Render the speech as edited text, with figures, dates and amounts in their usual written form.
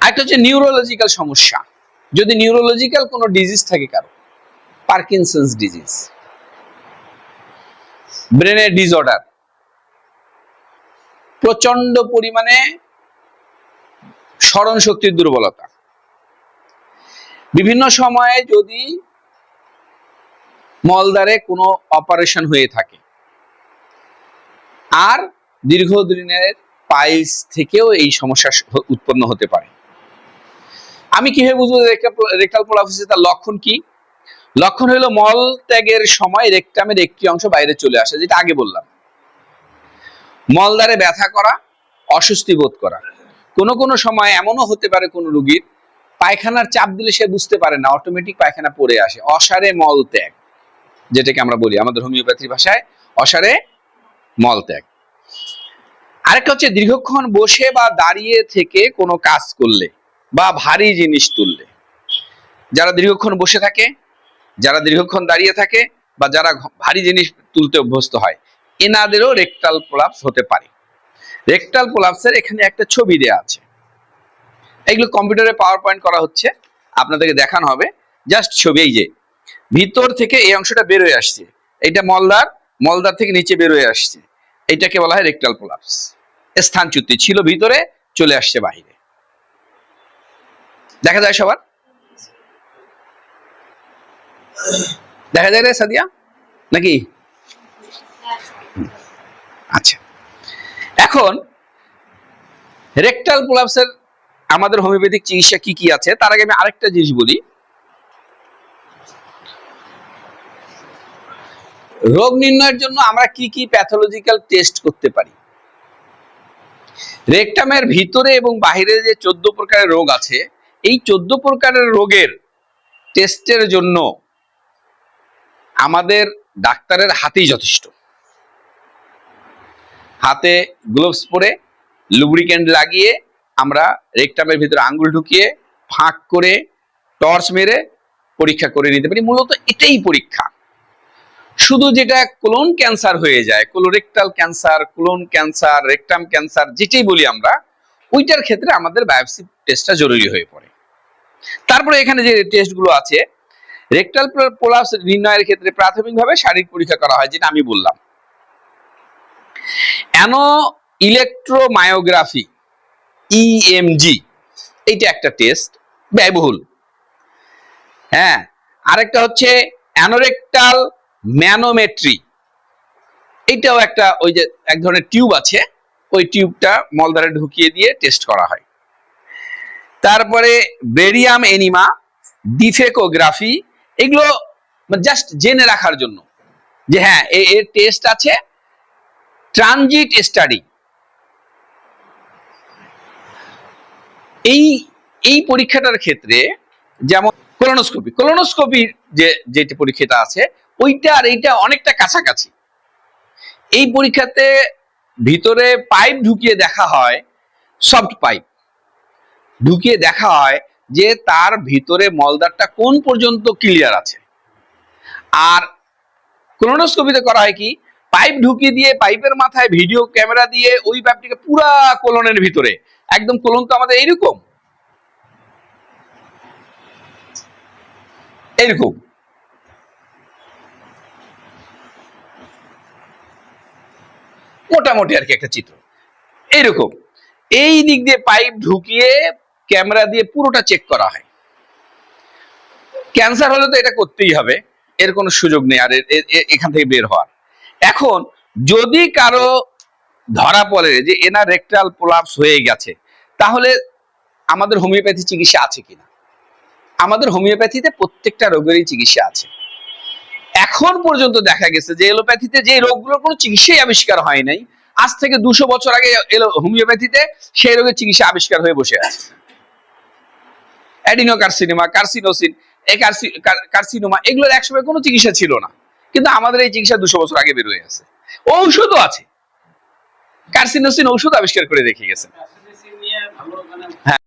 আরেকটা হচ্ছে নিউরোলজিক্যাল সমস্যা। যদি নিউরোলজিক্যাল কোনো ডিজিজ থাকে, কারো পার্কিনসন্স ডিজিজ, ব্রেনের ডিসঅর্ডার, প্রচন্ড পরিমাণে স্মরণ শক্তির দুর্বলতা, বিভিন্ন সময়ে যদি মলদ্বারে কোনো অপারেশন হয়ে থাকে, আর দীর্ঘদিনের পাইলস থেকেও এই সমস্যা উৎপন্ন হতে পারে। আমি কিভাবে বুঝবো রেকটাল প্রোলাপসিস? তার লক্ষণ কি? লক্ষণ হলো মল ত্যাগের সময় রেকটামের একটি অংশ বাইরে চলে আসে, যেটা আগে বললাম। মলদ্বারে ব্যথা করা, অস্বস্তি বোধ করা। কোনো সময় এমনও হতে পারে কোন রোগীর পায়খানার চাপ দিলে সে বুঝতে পারে না, অটোমেটিক পায়খানা পড়ে আসে, অসারে মল ত্যাগ, যেটাকে আমরা বলি আমাদের হোমিওপ্যাথি ভাষায় অসারে মল ত্যাগ। আরেকটা হচ্ছে দীর্ঘক্ষণ বসে বা দাঁড়িয়ে থেকে কোনো কাজ করলে বা ভারী জিনিস তুললে। যারা দীর্ঘক্ষণ বসে থাকে, যারা দীর্ঘক্ষণ দাঁড়িয়ে থাকে, বা যারা ভারী জিনিস তুলতে অভ্যস্ত হয়, এনাদেরও রেকটাল প্রোলাপস হতে পারে। রেকটাল প্রোলাপসের এখানে একটা ছবি দেয়া আছে, এগুলো কম্পিউটারে পাওয়ার পয়েন্ট করা হচ্ছে, আপনাদেরকে দেখানো হবে। জাস্ট ছবি, এই যে ভিতর থেকে এই অংশটা বের হয়ে আসছে, এইটা মলদ্বার, মলদ্বার থেকে নিচে বের হয়ে আসছে, এটাকে বলা হয় রেকটাল প্রোলাপস। স্থানচ্যুতি ছিল ভিতরে, চলে আসছে বাহিরে। দেখা যায় সবার? দেখা যায় রে সাদিয়া নাকি? আচ্ছা, এখন রেকটাল প্রোলাপসের আমাদের হোমিওপ্যাথিক চিকিৎসা কি কি আছে, তার আগে আমি আরেকটা জিনিস বলি। রোগ নির্ণয়ের জন্য আমরা কি কি প্যাথোলজিক্যাল টেস্ট করতে পারি? রেকটামের ভিতরে এবং বাহিরে যে 14 প্রকারের রোগ আছে, এই 14 প্রকারের রোগের টেস্টের জন্য আমাদের ডাক্তারের হাতেই যথেষ্ট। হাতে গ্লোভস পরে, লুব্রিকেন্ট লাগিয়ে আমরা রেকটামের ভিতরে আঙ্গুল ঢুকিয়ে ফাঁক করে টর্চ মেরে পরীক্ষা করে নিতে পারি। মূলত এটাই পরীক্ষা। শুধু যেটা কোলন ক্যান্সার হয়ে যায়, colorectal cancer, colon cancer, rectum cancer যেটাই বলি আমরা, ওইটার ক্ষেত্রে আমাদের বায়োপসি টেস্টটা জরুরি হয়ে পড়ে। তারপরে এখানে যে টেস্টগুলো আছে, রেকটাল প্রোলাপস নির্ণয়ের ক্ষেত্রে প্রাথমিকভাবে শারীরিক পরীক্ষা করা হয়, যেটা আমি বললাম। অ্যানো ইলেকট্রোমায়োগ্রাফি, ইএমজি, এইটা একটা টেস্ট, ব্যয়বহুল। হ্যাঁ, আরেকটা হচ্ছে অ্যানোরেক্টাল ম্যানোমেট্রি, এইটাও একটা, ওই যে এক ধরনের টিউব আছে, ওই টিউবটা মলদ্বারে ঢুকিয়ে দিয়ে টেস্ট করা হয়। তারপরে বেরিয়াম এনিমা, ডিফেকোগ্রাফি, এগুলো জাস্ট জেনে রাখার জন্য যে হ্যাঁ এর টেস্ট আছে। ট্রানজিট স্টাডি, এই পরীক্ষাটার ক্ষেত্রে যেমন কোলোনোস্কোপির যেটা পরীক্ষাটা আছে, ওইটা আর এইটা অনেকটা কাছাকাছি। এই পরীক্ষাতে ভিতরে পাইপ ঢুকিয়ে দেখা হয়, সফট পাইপ ঢুকিয়ে দেখা হয় যে তার ভিতরে মলদ্বারটা কোন পর্যন্ত ক্লিয়ার আছে। আর কোলোনোস্কোপিতে করা হয় কি, পাইপ ঢুকিয়ে দিয়ে পাইপের মাথায় ভিডিও ক্যামেরা দিয়ে ওই পাইপটিকে পুরা কোলনের ভিতরে, একদম কোলন তো আমাদের এইরকম এইরকম মোটামুটি আর কি একটা চিত্র এইরকম, এই দিক দিয়ে পাইপ ঢুকিয়ে ক্যামেরা দিয়ে পুরোটা চেক করা হয়। ক্যান্সার হলে তো এটা করতেই হবে, এর কোনো সুযোগ নেই আর এখান থেকে বের হওয়ার। এখন যদি কারো ধরা পড়ে যে এনার রেকটাল প্রোলাপস হয়ে গেছে, তাহলে আমাদের হোমিওপ্যাথি চিকিৎসা আছে কিনা? আমাদের হোমিওপ্যাথিতে প্রত্যেকটা রোগেরই চিকিৎসা আছে। এখন পর্যন্ত দেখা গেছে যে এলোপ্যাথিতে যে রোগগুলোর কোনো চিকিৎসাই আবিষ্কার হয় নাই, আজ থেকে 200 বছর আগে হোমিওপ্যাথিতে সেই রোগের চিকিৎসা আবিষ্কার হয়ে বসে আছে। অ্যাডিনোকার্সিনোমা, কার্সিনোসিন, কার্সিনোমা, এগুলোর একসময় কোনো চিকিৎসা ছিল না, কিন্তু আমাদের এই চিকিৎসা 200 বছর আগে বের হয়ে আছে। ঔষধও আছে, কার্সিনোসিন ঔষধ আবিষ্কার করে রেখে গেছে। হ্যাঁ।